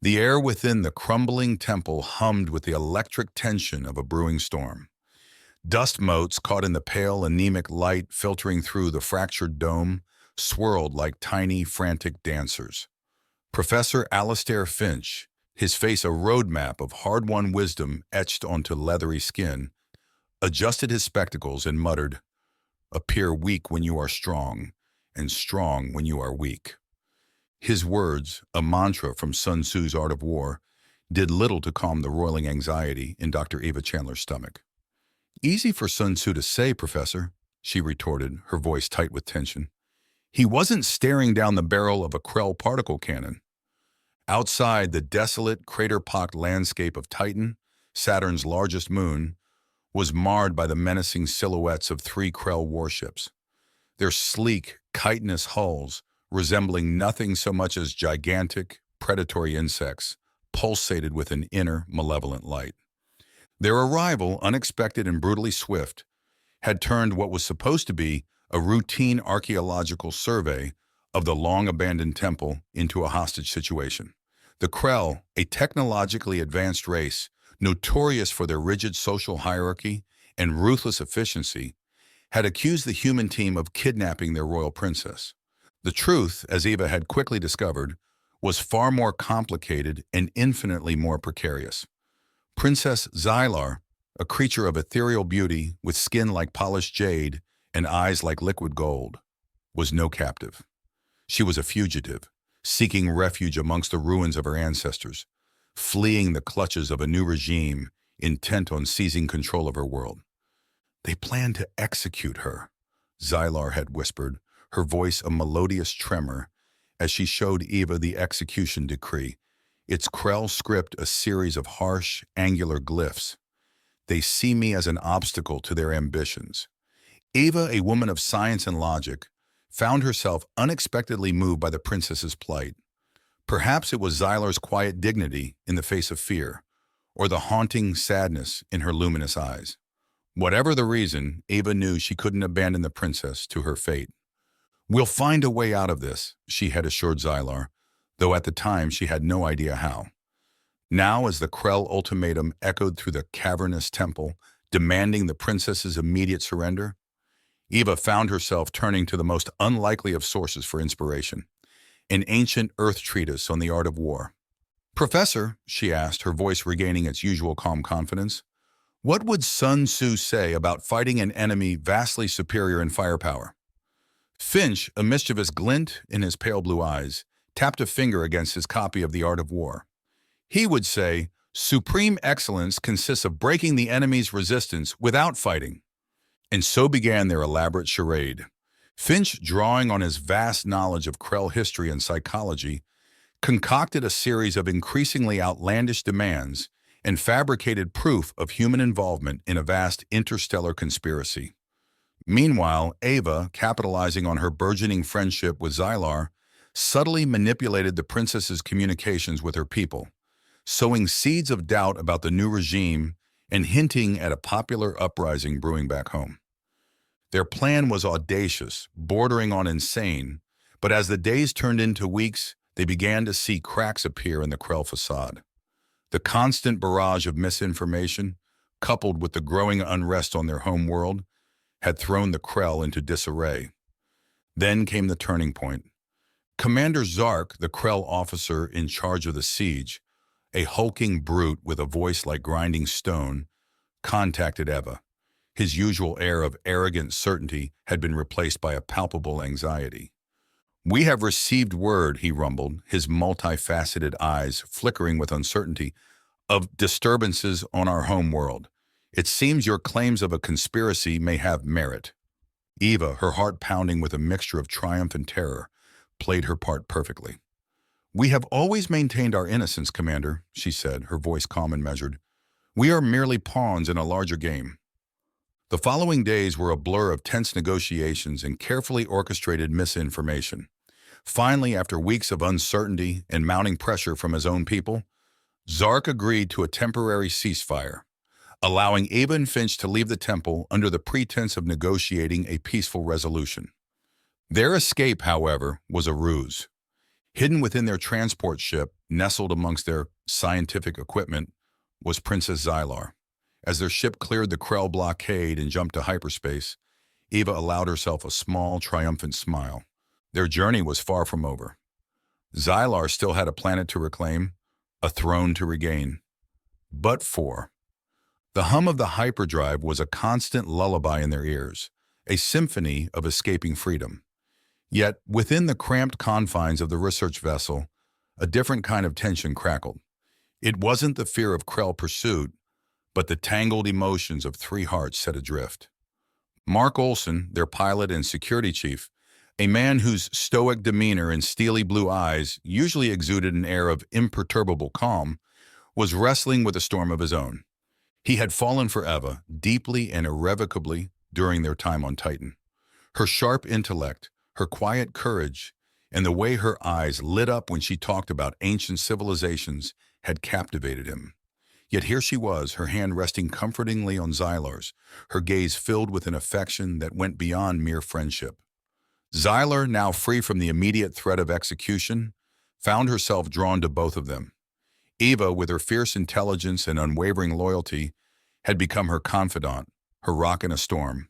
The air within the crumbling temple hummed with the electric tension of a brewing storm. Dust motes caught in the pale, anemic light filtering through the fractured dome swirled like tiny, frantic dancers. Professor Alastair Finch, his face a roadmap of hard-won wisdom etched onto leathery skin, adjusted his spectacles and muttered, "Appear weak when you are strong, and strong when you are weak." His words, a mantra from Sun Tzu's Art of War, did little to calm the roiling anxiety in Dr. Eva Chandler's stomach. "Easy for Sun Tzu to say, Professor," she retorted, her voice tight with tension. "He wasn't staring down the barrel of a Krell particle cannon." Outside the desolate, crater-pocked landscape of Titan, Saturn's largest moon, was marred by the menacing silhouettes of three Krell warships. Their sleek, chitinous hulls, resembling nothing so much as gigantic, predatory insects, pulsated with an inner, malevolent light. Their arrival, unexpected and brutally swift, had turned what was supposed to be a routine archaeological survey of the long-abandoned temple into a hostage situation. The Krell, a technologically advanced race, notorious for their rigid social hierarchy and ruthless efficiency, had accused the human team of kidnapping their royal princess. The truth, as Eva had quickly discovered, was far more complicated and infinitely more precarious. Princess Xylar, a creature of ethereal beauty with skin like polished jade and eyes like liquid gold, was no captive. She was a fugitive, seeking refuge amongst the ruins of her ancestors, fleeing the clutches of a new regime intent on seizing control of her world. "They plan to execute her," Xylar had whispered, her voice a melodious tremor, as she showed Eva the execution decree, its Krell script a series of harsh, angular glyphs. "They see me as an obstacle to their ambitions." Eva, a woman of science and logic, found herself unexpectedly moved by the princess's plight. Perhaps it was Xylar's quiet dignity in the face of fear, or the haunting sadness in her luminous eyes. Whatever the reason, Eva knew she couldn't abandon the princess to her fate. "We'll find a way out of this," she had assured Xylar, though at the time she had no idea how. Now, as the Krell ultimatum echoed through the cavernous temple, demanding the princess's immediate surrender, Eva found herself turning to the most unlikely of sources for inspiration, an ancient earth treatise on the art of war. "Professor," she asked, her voice regaining its usual calm confidence, "what would Sun Tzu say about fighting an enemy vastly superior in firepower?" Finch, a mischievous glint in his pale blue eyes, tapped a finger against his copy of The Art of War. "He would say, supreme excellence consists of breaking the enemy's resistance without fighting." And so began their elaborate charade. Finch, drawing on his vast knowledge of Krell history and psychology, concocted a series of increasingly outlandish demands and fabricated proof of human involvement in a vast interstellar conspiracy. Meanwhile, Eva, capitalizing on her burgeoning friendship with Xylar, subtly manipulated the princess's communications with her people, sowing seeds of doubt about the new regime and hinting at a popular uprising brewing back home. Their plan was audacious, bordering on insane, but as the days turned into weeks, they began to see cracks appear in the Krell facade. The constant barrage of misinformation, coupled with the growing unrest on their home world, had thrown the Krell into disarray. Then came the turning point. Commander Zark, the Krell officer in charge of the siege, a hulking brute with a voice like grinding stone, contacted Eva. His usual air of arrogant certainty had been replaced by a palpable anxiety. "We have received word," he rumbled, his multifaceted eyes flickering with uncertainty, "of disturbances on our home world. It seems your claims of a conspiracy may have merit." Eva, her heart pounding with a mixture of triumph and terror, played her part perfectly. "We have always maintained our innocence, Commander," she said, her voice calm and measured. "We are merely pawns in a larger game." The following days were a blur of tense negotiations and carefully orchestrated misinformation. Finally, after weeks of uncertainty and mounting pressure from his own people, Zark agreed to a temporary ceasefire, allowing Eva and Finch to leave the temple under the pretense of negotiating a peaceful resolution. Their escape, however, was a ruse. Hidden within their transport ship, nestled amongst their scientific equipment, was Princess Xylar. As their ship cleared the Krell blockade and jumped to hyperspace, Eva allowed herself a small, triumphant smile. Their journey was far from over. Xylar still had a planet to reclaim, a throne to regain. But for the hum of the hyperdrive was a constant lullaby in their ears, a symphony of escaping freedom. Yet, within the cramped confines of the research vessel, a different kind of tension crackled. It wasn't the fear of Krell pursuit, but the tangled emotions of three hearts set adrift. Mark Olson, their pilot and security chief, a man whose stoic demeanor and steely blue eyes usually exuded an air of imperturbable calm, was wrestling with a storm of his own. He had fallen for Eva deeply and irrevocably during their time on Titan. Her sharp intellect, her quiet courage, and the way her eyes lit up when she talked about ancient civilizations had captivated him. Yet here she was, her hand resting comfortingly on Xylar's, her gaze filled with an affection that went beyond mere friendship. Xylar, now free from the immediate threat of execution, found herself drawn to both of them. Eva, with her fierce intelligence and unwavering loyalty, had become her confidant, her rock in a storm.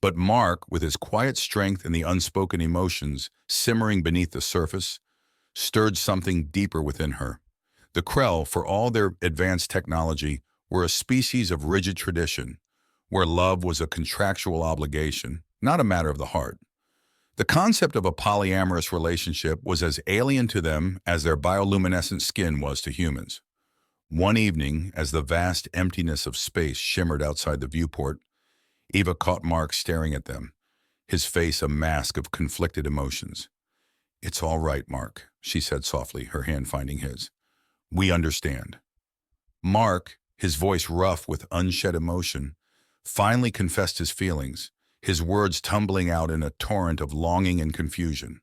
But Mark, with his quiet strength and the unspoken emotions simmering beneath the surface, stirred something deeper within her. The Krell, for all their advanced technology, were a species of rigid tradition, where love was a contractual obligation, not a matter of the heart. The concept of a polyamorous relationship was as alien to them as their bioluminescent skin was to humans. One evening, as the vast emptiness of space shimmered outside the viewport, Eva caught Mark staring at them, his face a mask of conflicted emotions. "It's all right, Mark," she said softly, her hand finding his. "We understand." Mark, his voice rough with unshed emotion, finally confessed his feelings, his words tumbling out in a torrent of longing and confusion.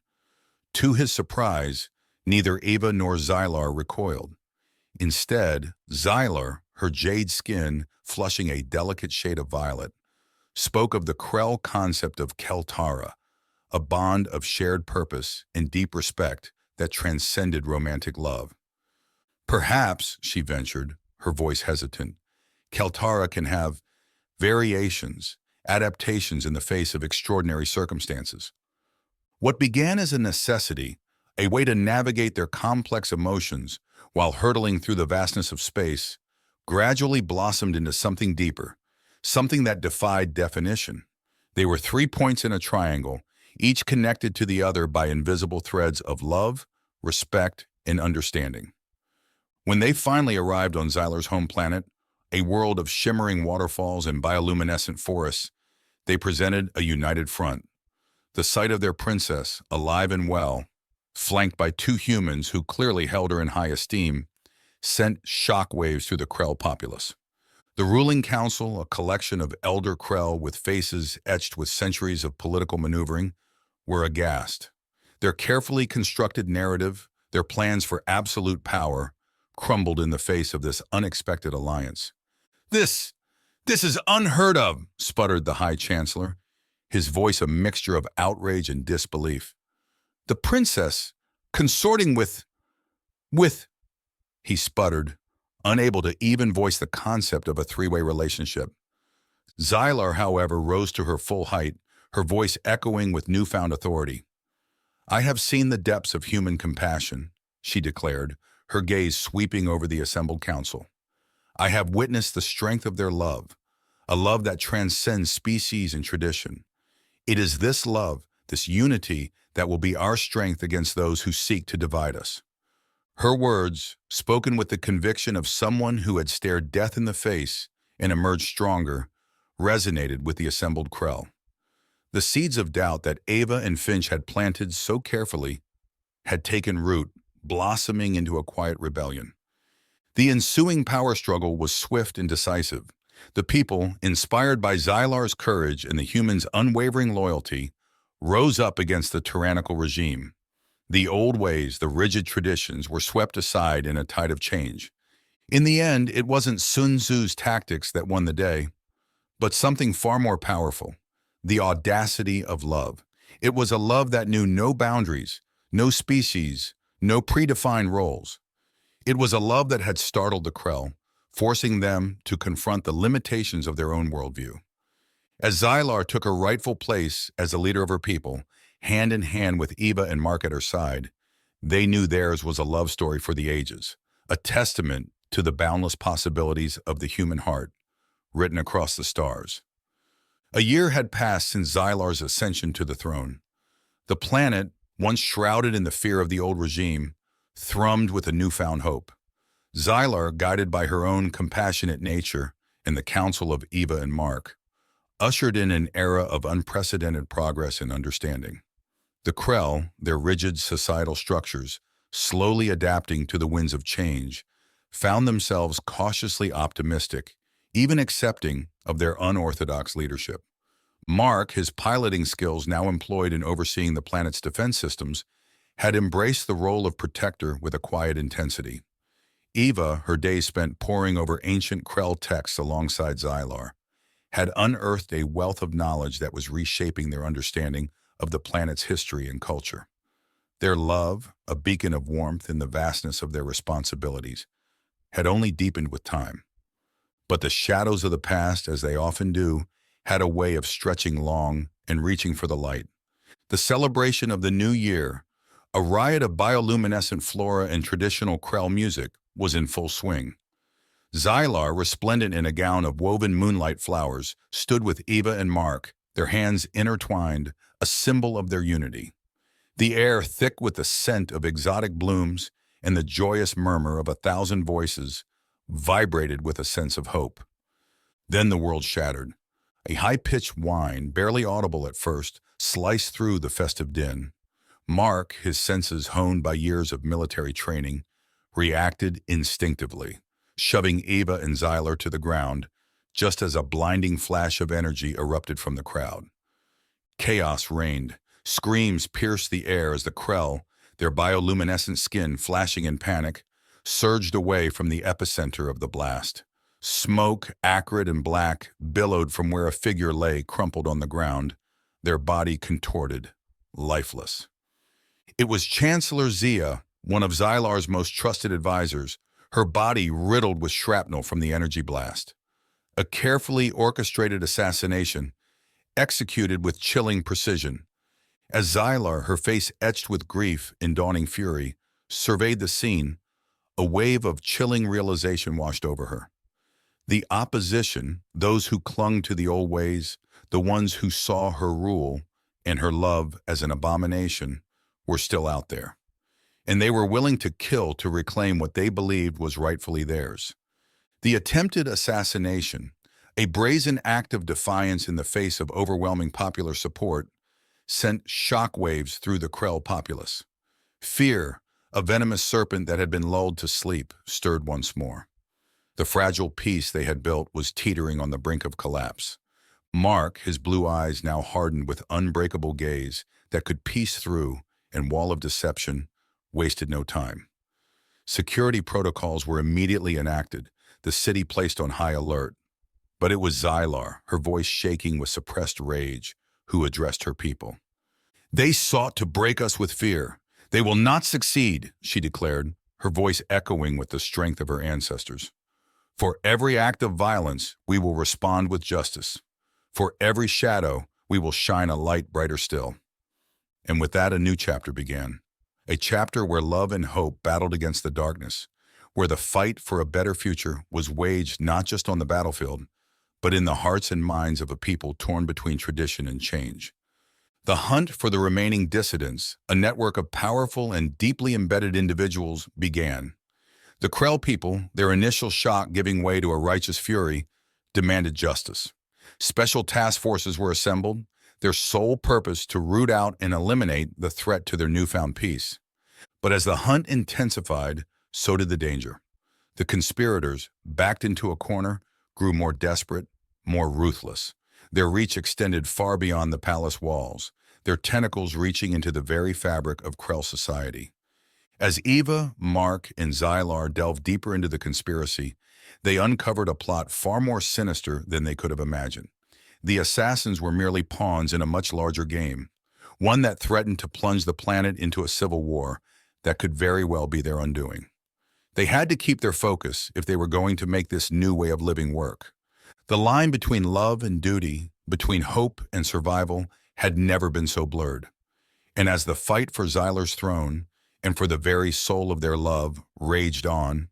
To his surprise, neither Eva nor Xylar recoiled. Instead, Xylar, her jade skin flushing a delicate shade of violet, spoke of the Krell concept of Keltara, a bond of shared purpose and deep respect that transcended romantic love. "Perhaps," she ventured, her voice hesitant, "Keltara can have variations, adaptations in the face of extraordinary circumstances." What began as a necessity, a way to navigate their complex emotions while hurtling through the vastness of space, gradually blossomed into something deeper, something that defied definition. They were 3 points in a triangle, each connected to the other by invisible threads of love, respect, and understanding. When they finally arrived on Xylar's home planet, a world of shimmering waterfalls and bioluminescent forests, they presented a united front. The sight of their princess, alive and well, flanked by 2 humans who clearly held her in high esteem, sent shockwaves through the Krell populace. The ruling council, a collection of elder Krell with faces etched with centuries of political maneuvering, were aghast. Their carefully constructed narrative, their plans for absolute power, crumbled in the face of this unexpected alliance. This is unheard of," sputtered the High Chancellor, his voice a mixture of outrage and disbelief. "The princess consorting with, he sputtered, unable to even voice the concept of a 3-way relationship. Xylar, however, rose to her full height, her voice echoing with newfound authority. "I have seen the depths of human compassion," she declared, her gaze sweeping over the assembled council. "I have witnessed the strength of their love, a love that transcends species and tradition. It is this love, this unity, that will be our strength against those who seek to divide us." Her words, spoken with the conviction of someone who had stared death in the face and emerged stronger, resonated with the assembled Krell. The seeds of doubt that Eva and Finch had planted so carefully had taken root, blossoming into a quiet rebellion. The ensuing power struggle was swift and decisive. The people, inspired by Xylar's courage and the humans' unwavering loyalty, rose up against the tyrannical regime. The old ways, the rigid traditions, were swept aside in a tide of change. In the end, it wasn't Sun Tzu's tactics that won the day, but something far more powerful: the audacity of love. It was a love that knew no boundaries, no species, no predefined roles. It was a love that had startled the Krell, forcing them to confront the limitations of their own worldview. As Xylar took her rightful place as the leader of her people, hand in hand with Eva and Mark at her side, they knew theirs was a love story for the ages, a testament to the boundless possibilities of the human heart, written across the stars. A year had passed since Xylar's ascension to the throne. The planet, once shrouded in the fear of the old regime, thrummed with a newfound hope. Xylar, guided by her own compassionate nature and the counsel of Eva and Mark, ushered in an era of unprecedented progress and understanding. The Krell, their rigid societal structures, slowly adapting to the winds of change, found themselves cautiously optimistic, even accepting of their unorthodox leadership. Mark, his piloting skills now employed in overseeing the planet's defense systems, had embraced the role of protector with a quiet intensity. Eva, her days spent poring over ancient Krell texts alongside Xylar, had unearthed a wealth of knowledge that was reshaping their understanding of the planet's history and culture. Their love, a beacon of warmth in the vastness of their responsibilities, had only deepened with time. But the shadows of the past, as they often do, had a way of stretching long and reaching for the light. The celebration of the new year, a riot of bioluminescent flora and traditional Krell music, was in full swing. Xylar, resplendent in a gown of woven moonlight flowers, stood with Eva and Mark, their hands intertwined, a symbol of their unity. The air, thick with the scent of exotic blooms and the joyous murmur of 1,000 voices, vibrated with a sense of hope. Then the world shattered. A high-pitched whine, barely audible at first, sliced through the festive din. Mark, his senses honed by years of military training, reacted instinctively, shoving Eva and Xylar to the ground, just as a blinding flash of energy erupted from the crowd. Chaos reigned. Screams pierced the air as the Krell, their bioluminescent skin flashing in panic, surged away from the epicenter of the blast. Smoke, acrid and black, billowed from where a figure lay crumpled on the ground, their body contorted, lifeless. It was Chancellor Zia, one of Xylar's most trusted advisors, her body riddled with shrapnel from the energy blast. A carefully orchestrated assassination, executed with chilling precision. As Xylar, her face etched with grief and dawning fury, surveyed the scene, a wave of chilling realization washed over her. The opposition, those who clung to the old ways, the ones who saw her rule and her love as an abomination, were still out there. And they were willing to kill to reclaim what they believed was rightfully theirs. The attempted assassination, a brazen act of defiance in the face of overwhelming popular support, sent shockwaves through the Krell populace. Fear, a venomous serpent that had been lulled to sleep, stirred once more. The fragile peace they had built was teetering on the brink of collapse. Mark, his blue eyes now hardened with unbreakable gaze that could piece through and wall of deception, wasted no time. Security protocols were immediately enacted, the city placed on high alert. But it was Xylar, her voice shaking with suppressed rage, who addressed her people. "They sought to break us with fear. They will not succeed," she declared, her voice echoing with the strength of her ancestors. "For every act of violence, we will respond with justice. For every shadow, we will shine a light brighter still." And with that, a new chapter began. A chapter where love and hope battled against the darkness, where the fight for a better future was waged not just on the battlefield, but in the hearts and minds of a people torn between tradition and change. The hunt for the remaining dissidents, a network of powerful and deeply embedded individuals, began. The Krell people, their initial shock giving way to a righteous fury, demanded justice. Special task forces were assembled, their sole purpose to root out and eliminate the threat to their newfound peace. But as the hunt intensified, so did the danger. The conspirators, backed into a corner, grew more desperate, more ruthless. Their reach extended far beyond the palace walls, their tentacles reaching into the very fabric of Krell society. As Eva, Mark, and Xylar delved deeper into the conspiracy, they uncovered a plot far more sinister than they could have imagined. The assassins were merely pawns in a much larger game, one that threatened to plunge the planet into a civil war, that could very well be their undoing. They had to keep their focus if they were going to make this new way of living work. The line between love and duty, between hope and survival, had never been so blurred. And as the fight for Xyler's throne, and for the very soul of their love, raged on,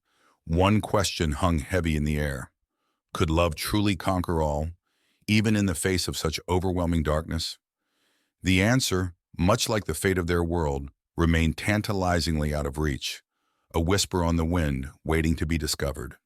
one question hung heavy in the air. Could love truly conquer all, even in the face of such overwhelming darkness? The answer, much like the fate of their world, remained tantalizingly out of reach, a whisper on the wind waiting to be discovered.